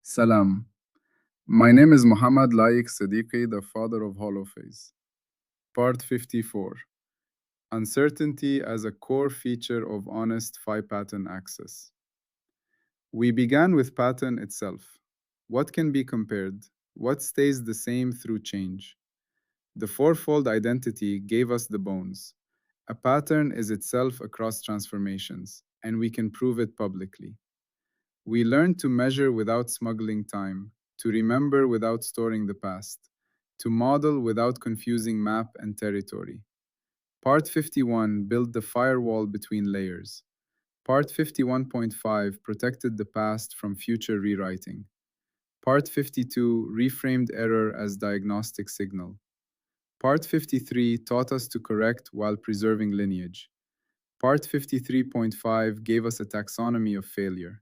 Salam. My name is Muhammad Laik Siddiqui, the father of Holophase. Part 54. Uncertainty as a core feature of honest phi-pattern access. We began with pattern itself. What can be compared? What stays the same through change? The fourfold identity gave us the bones. A pattern is itself across transformations, and we can prove it publicly. We learned to measure without smuggling time, to remember without storing the past, to model without confusing map and territory. Part 51 built the firewall between layers. Part 51.5 protected the past from future rewriting. Part 52 reframed error as diagnostic signal. Part 53 taught us to correct while preserving lineage. Part 53.5 gave us a taxonomy of failure.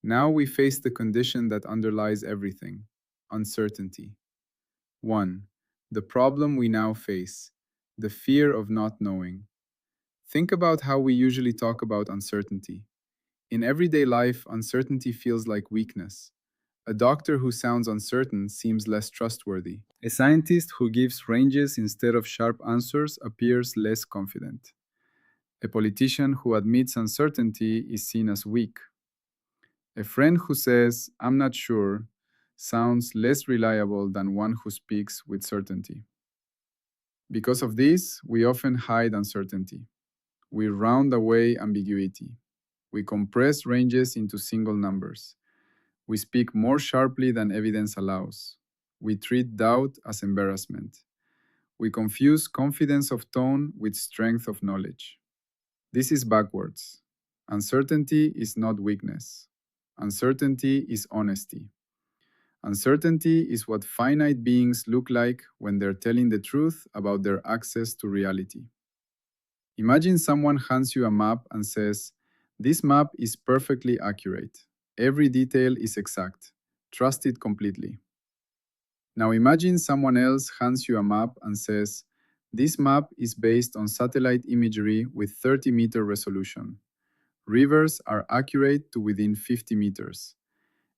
Now we face the condition that underlies everything: uncertainty. 1. The problem we now face: the fear of not knowing. Think about how we usually talk about uncertainty. In everyday life, uncertainty feels like weakness. A doctor who sounds uncertain seems less trustworthy. A scientist who gives ranges instead of sharp answers appears less confident. A politician who admits uncertainty is seen as weak. A friend who says, "I'm not sure," sounds less reliable than one who speaks with certainty. Because of this, we often hide uncertainty. We round away ambiguity. We compress ranges into single numbers. We speak more sharply than evidence allows. We treat doubt as embarrassment. We confuse confidence of tone with strength of knowledge. This is backwards. Uncertainty is not weakness. Uncertainty is honesty. Uncertainty is what finite beings look like when they're telling the truth about their access to reality. Imagine someone hands you a map and says, "This map is perfectly accurate. Every detail is exact. Trust it completely." Now imagine someone else hands you a map and says, "This map is based on satellite imagery with 30-meter resolution. Rivers are accurate to within 50 meters.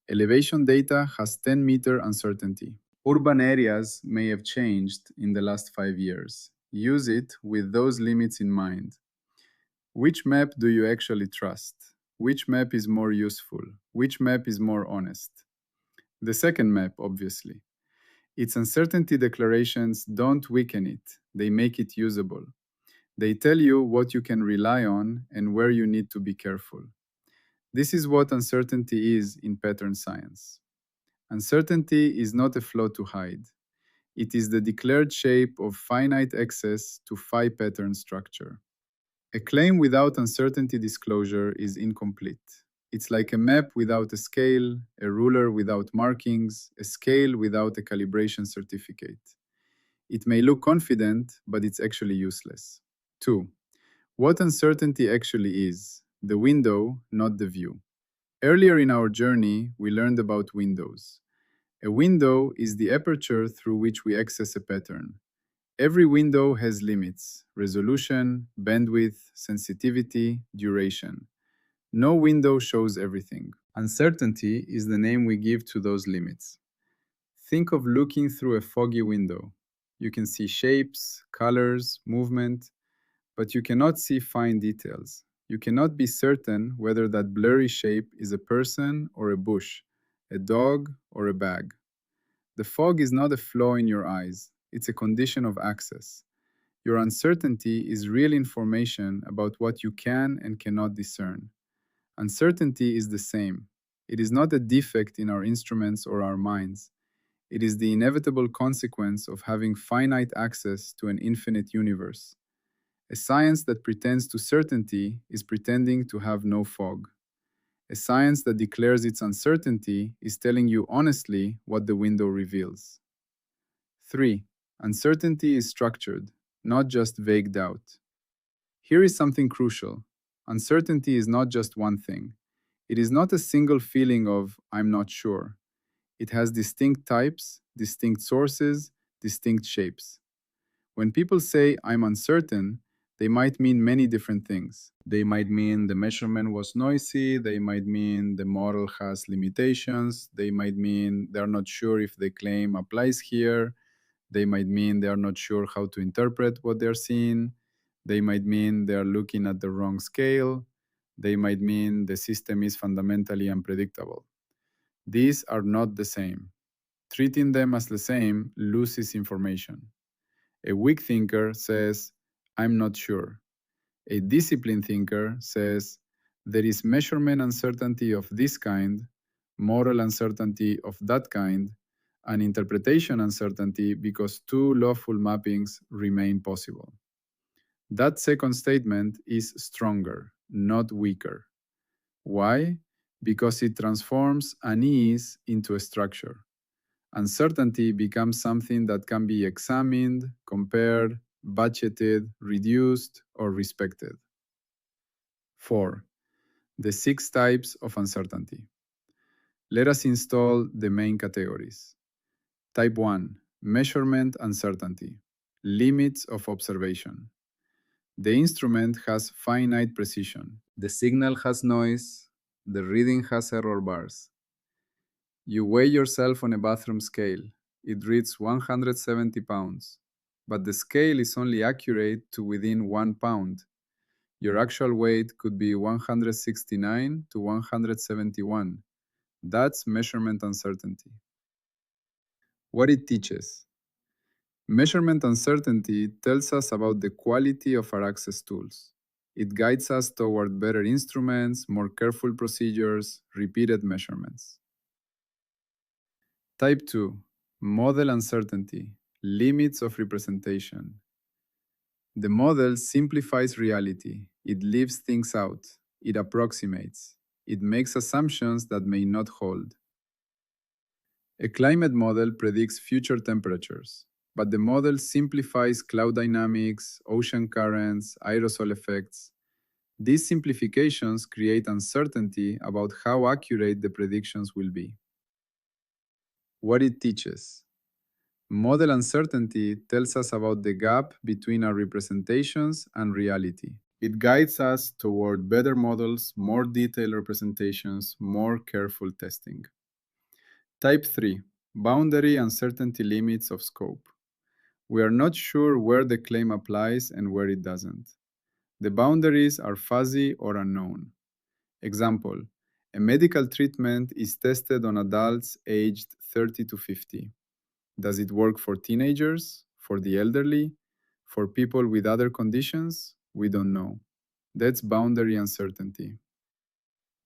Elevation data has 10-meter uncertainty. Urban areas may have changed in the last 5 years. Use it with those limits in mind. Which map do you actually trust? Which map is more useful? Which map is more honest?" The second map, obviously. Its uncertainty declarations don't weaken it, they make it usable. They tell you what you can rely on and where you need to be careful. This is what uncertainty is in pattern science. Uncertainty is not a flaw to hide. It is the declared shape of finite access to phi pattern structure. A claim without uncertainty disclosure is incomplete. It's like a map without a scale, a ruler without markings, a scale without a calibration certificate. It may look confident, but it's actually useless. 2. What uncertainty actually is: the window, not the view. Earlier in our journey, we learned about windows. A window is the aperture through which we access a pattern. Every window has limits: resolution, bandwidth, sensitivity, duration. No window shows everything. Uncertainty is the name we give to those limits. Think of looking through a foggy window. You can see shapes, colors, movement, but you cannot see fine details. You cannot be certain whether that blurry shape is a person or a bush, a dog or a bag. The fog is not a flaw in your eyes, it's a condition of access. Your uncertainty is real information about what you can and cannot discern. Uncertainty is the same. It is not a defect in our instruments or our minds. It is the inevitable consequence of having finite access to an infinite universe. A science that pretends to certainty is pretending to have no fog. A science that declares its uncertainty is telling you honestly what the window reveals. 3. Uncertainty is structured, not just vague doubt. Here is something crucial. Uncertainty is not just one thing. It is not a single feeling of "I'm not sure." It has distinct types, distinct sources, distinct shapes. When people say "I'm uncertain," They might mean many different things. They might mean the measurement was noisy, they might mean the model has limitations, they might mean they're not sure if the claim applies here, they might mean they are not sure how to interpret what they're seeing, they might mean they are looking at the wrong scale, they might mean the system is fundamentally unpredictable. These are not the same. Treating them as the same loses information. A weak thinker says, I'm not sure. A disciplined thinker says, there is measurement uncertainty of this kind, model uncertainty of that kind, and interpretation uncertainty because two lawful mappings remain possible. That second statement is stronger, not weaker. Why? Because it transforms unease into a structure. Uncertainty becomes something that can be examined, compared, budgeted, reduced, or respected. 4. The 6 types of uncertainty. Let us install the main categories. Type 1. Measurement uncertainty. Limits of observation. The instrument has finite precision. The signal has noise. The reading has error bars. You weigh yourself on a bathroom scale. It reads 170 pounds. But the scale is only accurate to within 1 pound. Your actual weight could be 169 to 171. That's measurement uncertainty. What it teaches. Measurement uncertainty tells us about the quality of our access tools. It guides us toward better instruments, more careful procedures, repeated measurements. Type 2. Model uncertainty. Limits of representation. The model simplifies reality. It leaves things out. It approximates. It makes assumptions that may not hold. A climate model predicts future temperatures, but the model simplifies cloud dynamics, ocean currents, aerosol effects. These simplifications create uncertainty about how accurate the predictions will be. What it teaches. Model uncertainty tells us about the gap between our representations and reality. It guides us toward better models, more detailed representations, more careful testing. Type 3. Boundary uncertainty limits of scope. We are not sure where the claim applies and where it doesn't. The boundaries are fuzzy or unknown. Example, a medical treatment is tested on adults aged 30 to 50. Does it work for teenagers, for the elderly, for people with other conditions? We don't know. That's boundary uncertainty.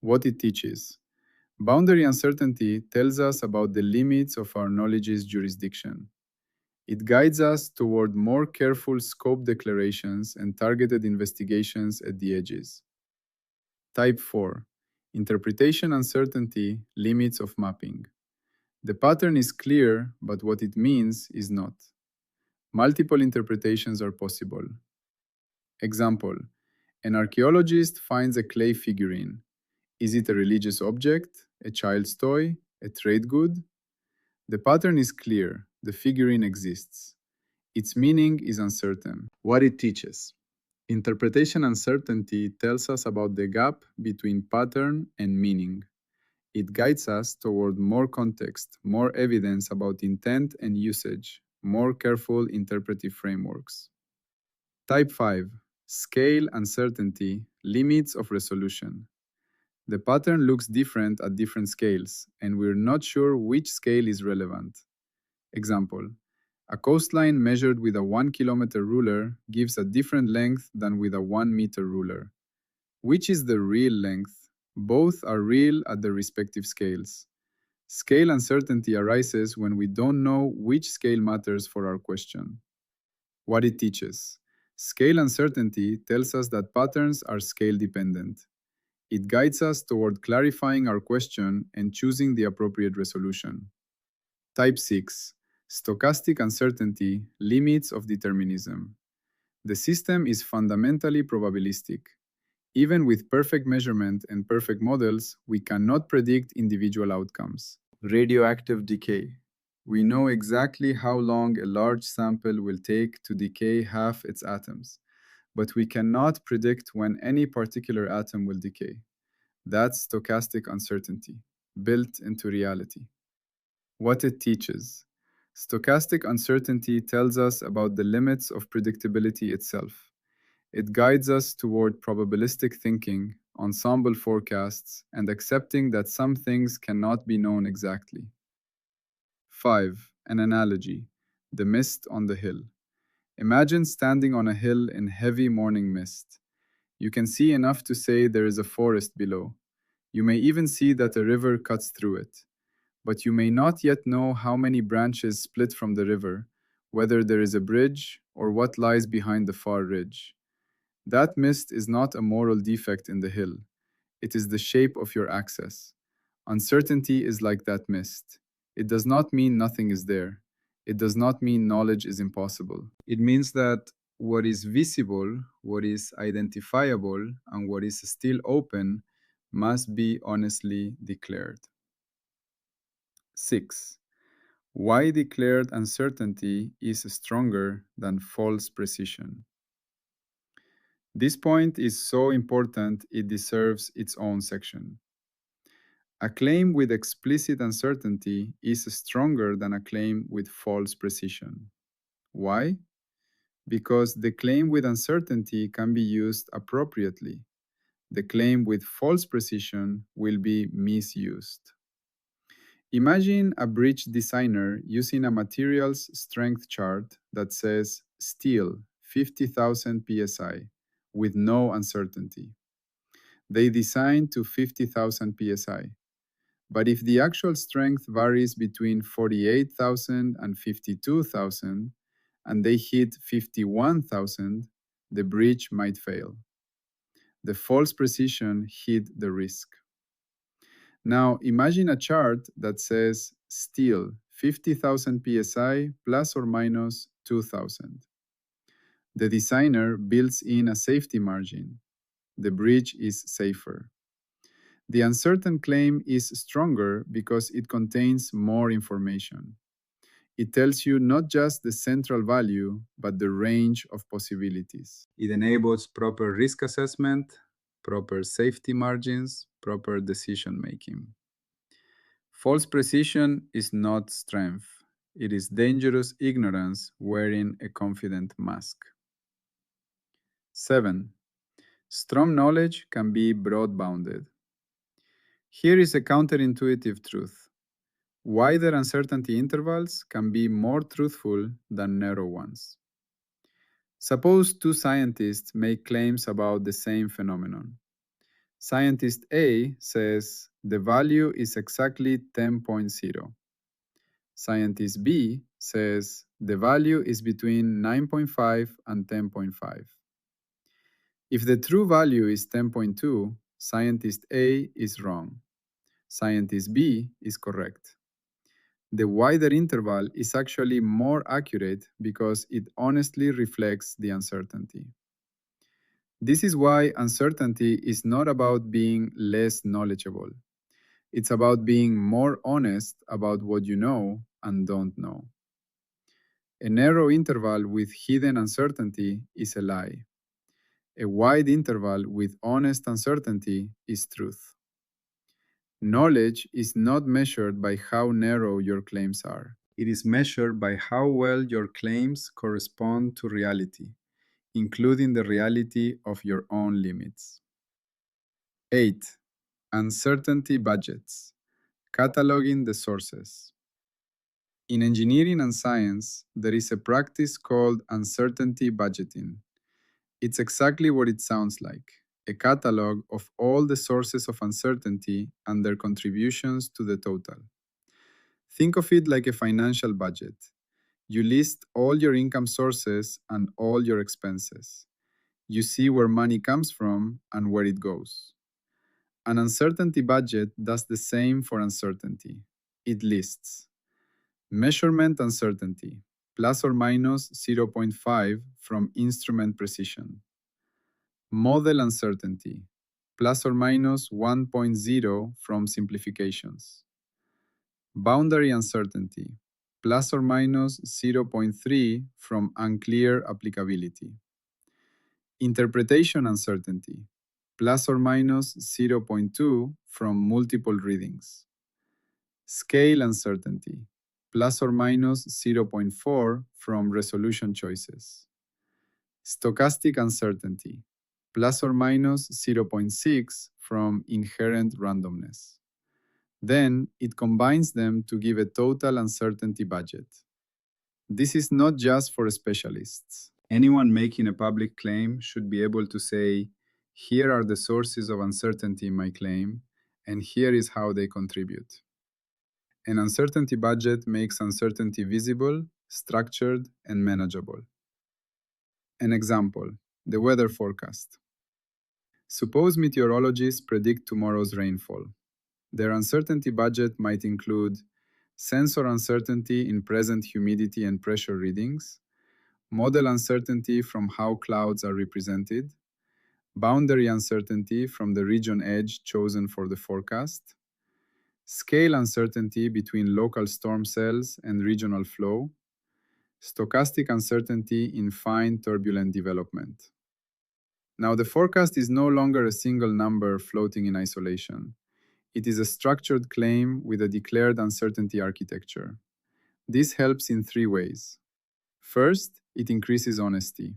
What it teaches. Boundary uncertainty tells us about the limits of our knowledge's jurisdiction. It guides us toward more careful scope declarations and targeted investigations at the edges. Type 4. Interpretation uncertainty, limits of mapping. The pattern is clear, but what it means is not. Multiple interpretations are possible. Example, an archaeologist finds a clay figurine. Is it a religious object, a child's toy, a trade good? The pattern is clear, the figurine exists. Its meaning is uncertain. What it teaches. Interpretation uncertainty tells us about the gap between pattern and meaning. It guides us toward more context, more evidence about intent and usage, more careful interpretive frameworks. Type 5. Scale uncertainty, limits of resolution. The pattern looks different at different scales, and we're not sure which scale is relevant. Example, a coastline measured with a 1 kilometer ruler gives a different length than with a 1 meter ruler. Which is the real length? Both are real at their respective scales. Scale uncertainty arises when we don't know which scale matters for our question. What it teaches. Scale uncertainty tells us that patterns are scale dependent. It guides us toward clarifying our question and choosing the appropriate resolution. Type 6. Stochastic uncertainty, limits of determinism. The system is fundamentally probabilistic. Even with perfect measurement and perfect models, we cannot predict individual outcomes. Radioactive decay. We know exactly how long a large sample will take to decay half its atoms, but we cannot predict when any particular atom will decay. That's stochastic uncertainty, built into reality. What it teaches. Stochastic uncertainty tells us about the limits of predictability itself. It guides us toward probabilistic thinking, ensemble forecasts, and accepting that some things cannot be known exactly. 5. An analogy. The mist on the hill. Imagine standing on a hill in heavy morning mist. You can see enough to say there is a forest below. You may even see that a river cuts through it. But you may not yet know how many branches split from the river, whether there is a bridge, or what lies behind the far ridge. That mist is not a moral defect in the hill. It is the shape of your access. Uncertainty is like that mist. It does not mean nothing is there. It does not mean knowledge is impossible. It means that what is visible, what is identifiable, and what is still open must be honestly declared. 6. Why declared uncertainty is stronger than false precision. This point is so important it deserves its own section. A claim with explicit uncertainty is stronger than a claim with false precision. Why? Because the claim with uncertainty can be used appropriately. The claim with false precision will be misused. Imagine a bridge designer using a materials strength chart that says steel 50,000 psi with no uncertainty. They design to 50,000 psi. But if the actual strength varies between 48,000 and 52,000, and they hit 51,000, the bridge might fail. The false precision hid the risk. Now imagine a chart that says steel 50,000 psi plus or minus 2,000. The designer builds in a safety margin. The bridge is safer. The uncertain claim is stronger because it contains more information. It tells you not just the central value, but the range of possibilities. It enables proper risk assessment, proper safety margins, proper decision making. False precision is not strength. It is dangerous ignorance wearing a confident mask. 7. Strong knowledge can be broad-bounded. Here is a counterintuitive truth. Wider uncertainty intervals can be more truthful than narrow ones. Suppose two scientists make claims about the same phenomenon. Scientist A says the value is exactly 10.0. Scientist B says the value is between 9.5 and 10.5. If the true value is 10.2, scientist A is wrong. Scientist B is correct. The wider interval is actually more accurate because it honestly reflects the uncertainty. This is why uncertainty is not about being less knowledgeable. It's about being more honest about what you know and don't know. A narrow interval with hidden uncertainty is a lie. A wide interval with honest uncertainty is truth. Knowledge is not measured by how narrow your claims are. It is measured by how well your claims correspond to reality, including the reality of your own limits. 8. Uncertainty budgets. Cataloging the sources. In engineering and science, there is a practice called uncertainty budgeting. It's exactly what it sounds like, a catalog of all the sources of uncertainty and their contributions to the total. Think of it like a financial budget. You list all your income sources and all your expenses. You see where money comes from and where it goes. An uncertainty budget does the same for uncertainty. It lists measurement uncertainty, plus or minus 0.5 from instrument precision. Model uncertainty, plus or minus 1.0 from simplifications. Boundary uncertainty, plus or minus 0.3 from unclear applicability. Interpretation uncertainty, plus or minus zero point 0.2 from multiple readings. Scale uncertainty, plus or minus zero point 0.4 from resolution choices. Stochastic uncertainty, plus or minus zero point 0.6 from inherent randomness. Then it combines them to give a total uncertainty budget. This is not just for specialists. Anyone making a public claim should be able to say, here are the sources of uncertainty in my claim, and here is how they contribute. An uncertainty budget makes uncertainty visible, structured, and manageable. An example, the weather forecast. Suppose meteorologists predict tomorrow's rainfall. Their uncertainty budget might include sensor uncertainty in present humidity and pressure readings, model uncertainty from how clouds are represented, boundary uncertainty from the region edge chosen for the forecast, scale uncertainty between local storm cells and regional flow, stochastic uncertainty in fine turbulent development. Now, the forecast is no longer a single number floating in isolation. It is a structured claim with a declared uncertainty architecture. This helps in three ways. First, it increases honesty.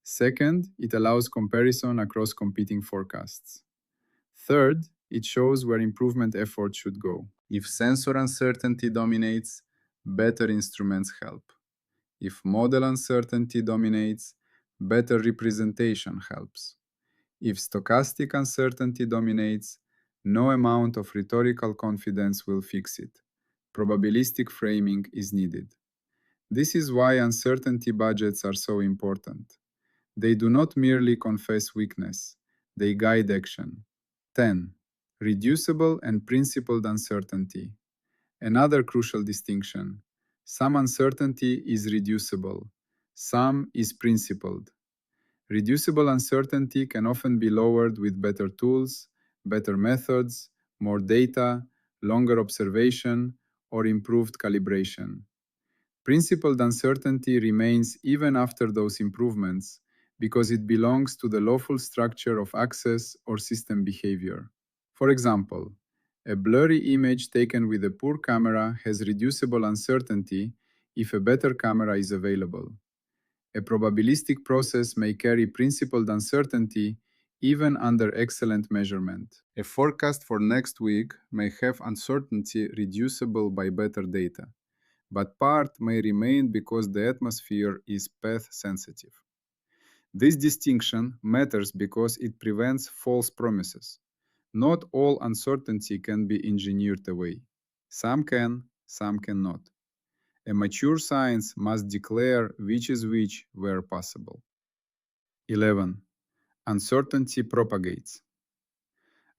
Second, it allows comparison across competing forecasts. Third, it shows where improvement efforts should go. If sensor uncertainty dominates, better instruments help. If model uncertainty dominates, better representation helps. If stochastic uncertainty dominates, no amount of rhetorical confidence will fix it. Probabilistic framing is needed. This is why uncertainty budgets are so important. They do not merely confess weakness, they guide action. 10. Reducible and principled uncertainty. Another crucial distinction. Some uncertainty is reducible, some is principled. Reducible uncertainty can often be lowered with better tools, better methods, more data, longer observation, or improved calibration. Principled uncertainty remains even after those improvements because it belongs to the lawful structure of access or system behavior. For example, a blurry image taken with a poor camera has reducible uncertainty if a better camera is available. A probabilistic process may carry principled uncertainty even under excellent measurement. A forecast for next week may have uncertainty reducible by better data, but part may remain because the atmosphere is path sensitive. This distinction matters because it prevents false promises. Not all uncertainty can be engineered away. Some can, some cannot. A mature science must declare which is which where possible. 11. Uncertainty propagates.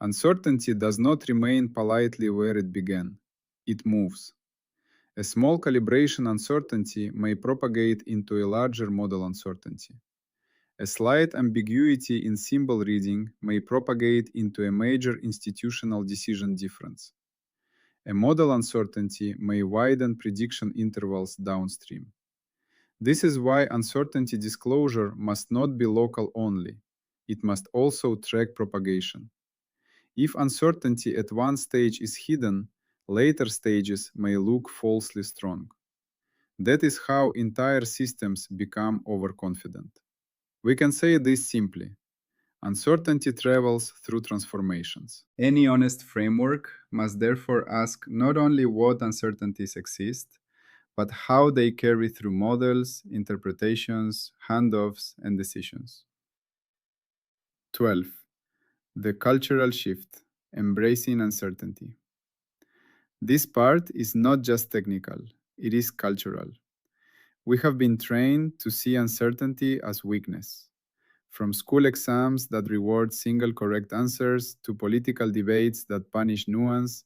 Uncertainty does not remain politely where it began. It moves. A small calibration uncertainty may propagate into a larger model uncertainty. A slight ambiguity in symbol reading may propagate into a major institutional decision difference. A model uncertainty may widen prediction intervals downstream. This is why uncertainty disclosure must not be local only. It must also track propagation. If uncertainty at one stage is hidden, later stages may look falsely strong. That is how entire systems become overconfident. We can say this simply. Uncertainty travels through transformations. Any honest framework must therefore ask not only what uncertainties exist, but how they carry through models, interpretations, handoffs, and decisions. 12. The cultural shift, embracing uncertainty. This part is not just technical, it is cultural. We have been trained to see uncertainty as weakness. From school exams that reward single correct answers to political debates that punish nuance,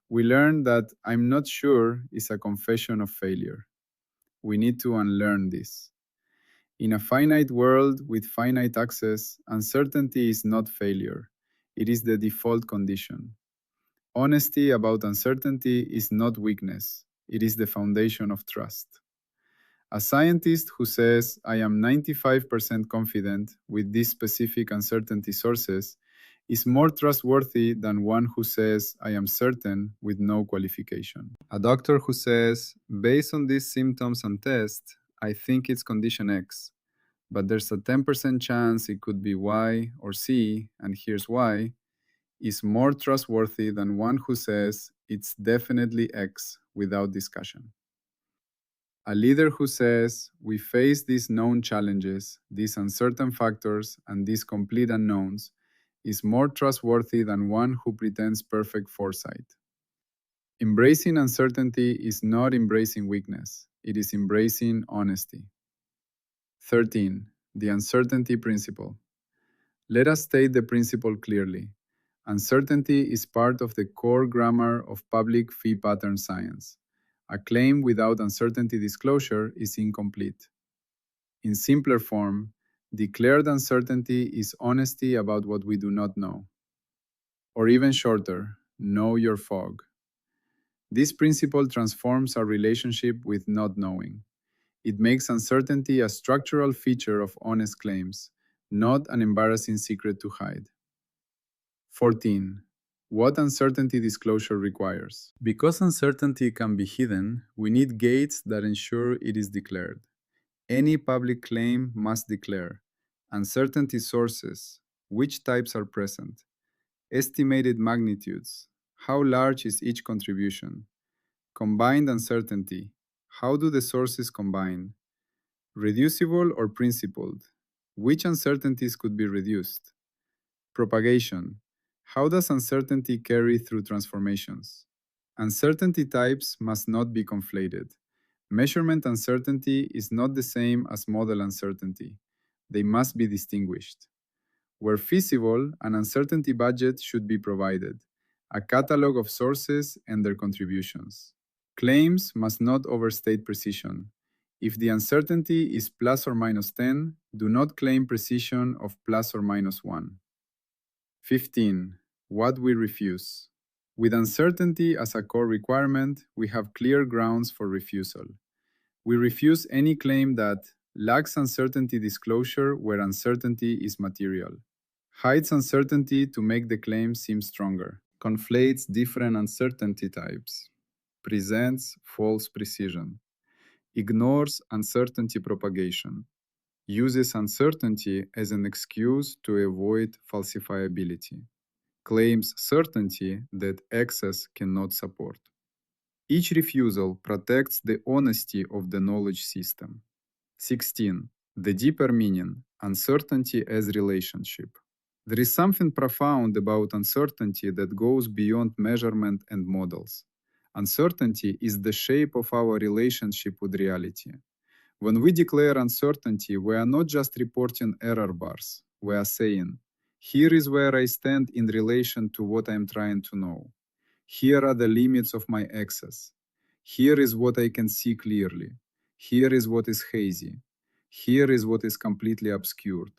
we learn that I'm not sure is a confession of failure. We need to unlearn this. In a finite world with finite access, uncertainty is not failure. It is the default condition. Honesty about uncertainty is not weakness. It is the foundation of trust. A scientist who says, I am 95% confident with these specific uncertainty sources is more trustworthy than one who says, I am certain with no qualification. A doctor who says, based on these symptoms and tests, I think it's condition X, but there's a 10% chance it could be Y or C, and here's why, is more trustworthy than one who says, it's definitely X without discussion. A leader who says, we face these known challenges, these uncertain factors, and these complete unknowns, is more trustworthy than one who pretends perfect foresight. Embracing uncertainty is not embracing weakness, it is embracing honesty. 13. The uncertainty principle. Let us state the principle clearly. Uncertainty is part of the core grammar of public fee pattern science. A claim without uncertainty disclosure is incomplete. In simpler form, declared uncertainty is honesty about what we do not know. Or even shorter, know your fog. This principle transforms our relationship with not knowing. It makes uncertainty a structural feature of honest claims, not an embarrassing secret to hide. 14. What uncertainty disclosure requires? Because uncertainty can be hidden, we need gates that ensure it is declared. Any public claim must declare uncertainty sources, which types are present, estimated magnitudes, how large is each contribution, combined uncertainty, how do the sources combine, reducible or principled, which uncertainties could be reduced, propagation, how does uncertainty carry through transformations? Uncertainty types must not be conflated. Measurement uncertainty is not the same as model uncertainty. They must be distinguished. Where feasible, an uncertainty budget should be provided, a catalog of sources and their contributions. Claims must not overstate precision. If the uncertainty is plus or minus 10, do not claim precision of plus or minus 1. 15. What we refuse. With uncertainty as a core requirement, we have clear grounds for refusal. We refuse any claim that lacks uncertainty disclosure where uncertainty is material, hides uncertainty to make the claim seem stronger, conflates different uncertainty types, presents false precision, ignores uncertainty propagation, uses uncertainty as an excuse to avoid falsifiability, claims certainty that access cannot support. Each refusal protects the honesty of the knowledge system. 16. The deeper meaning, uncertainty as relationship. There is something profound about uncertainty that goes beyond measurement and models. Uncertainty is the shape of our relationship with reality. When we declare uncertainty, we are not just reporting error bars. We are saying, here is where I stand in relation to what I am trying to know. Here are the limits of my access. Here is what I can see clearly. Here is what is hazy. Here is what is completely obscured.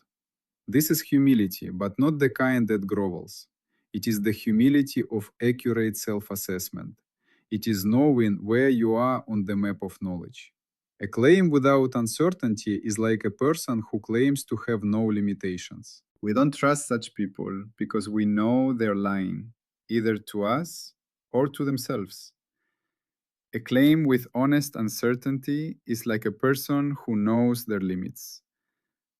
This is humility, but not the kind that grovels. It is the humility of accurate self-assessment. It is knowing where you are on the map of knowledge. A claim without uncertainty is like a person who claims to have no limitations. We don't trust such people because we know they're lying, either to us or to themselves. A claim with honest uncertainty is like a person who knows their limits.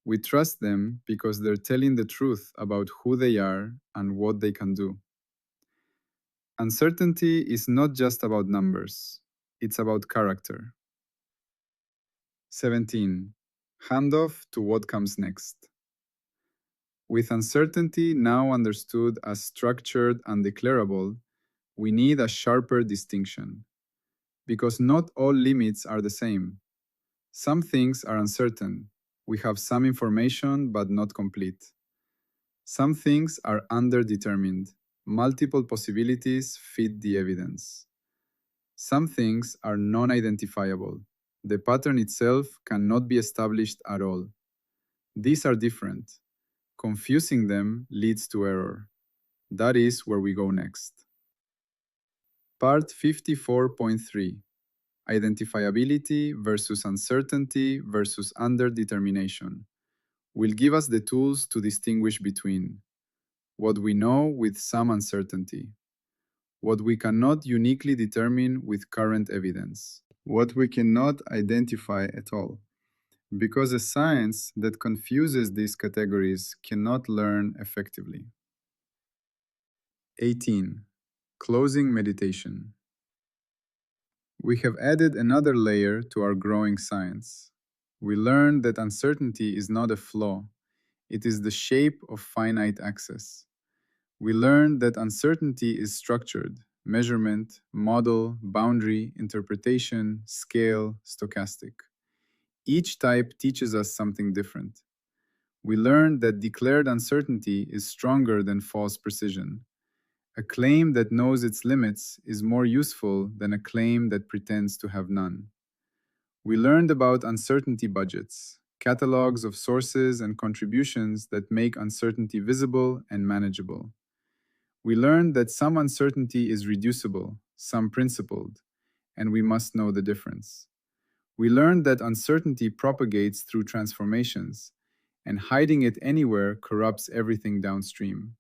We trust them because they're telling the truth about who they are and what they can do. Uncertainty is not just about numbers, it's about character. 17. Handoff to what comes next. With uncertainty now understood as structured and declarable, we need a sharper distinction. Because not all limits are the same. Some things are uncertain. We have some information but not complete. Some things are underdetermined. Multiple possibilities fit the evidence. Some things are non-identifiable. The pattern itself cannot be established at all. These are different. Confusing them leads to error. That is where we go next. Part 54.3. Identifiability versus uncertainty versus underdetermination will give us the tools to distinguish between what we know with some uncertainty, what we cannot uniquely determine with current evidence, what we cannot identify at all, because a science that confuses these categories cannot learn effectively. 18. Closing meditation. We have added another layer to our growing science. We learned that uncertainty is not a flaw, it is the shape of finite access. We learned that uncertainty is structured: measurement, model, boundary, interpretation, scale, stochastic. Each type teaches us something different. We learned that declared uncertainty is stronger than false precision. A claim that knows its limits is more useful than a claim that pretends to have none. We learned about uncertainty budgets, catalogs of sources and contributions that make uncertainty visible and manageable. We learned that some uncertainty is reducible, some principled, and we must know the difference. We learned that uncertainty propagates through transformations, and hiding it anywhere corrupts everything downstream.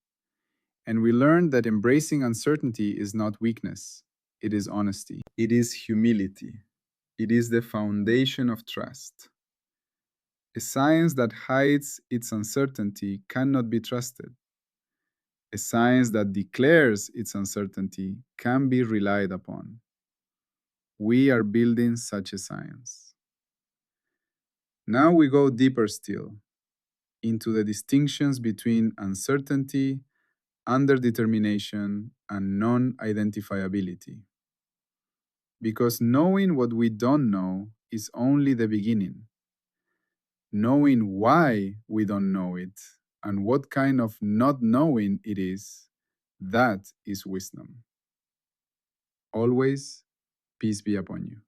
And we learned that embracing uncertainty is not weakness, it is honesty. It is humility. It is the foundation of trust. A science that hides its uncertainty cannot be trusted. A science that declares its uncertainty can be relied upon. We are building such a science. Now we go deeper still into the distinctions between uncertainty, underdetermination, and non identifiability. Because knowing what we don't know is only the beginning. Knowing why we don't know it and what kind of not knowing it is, that is wisdom. Always, peace be upon you.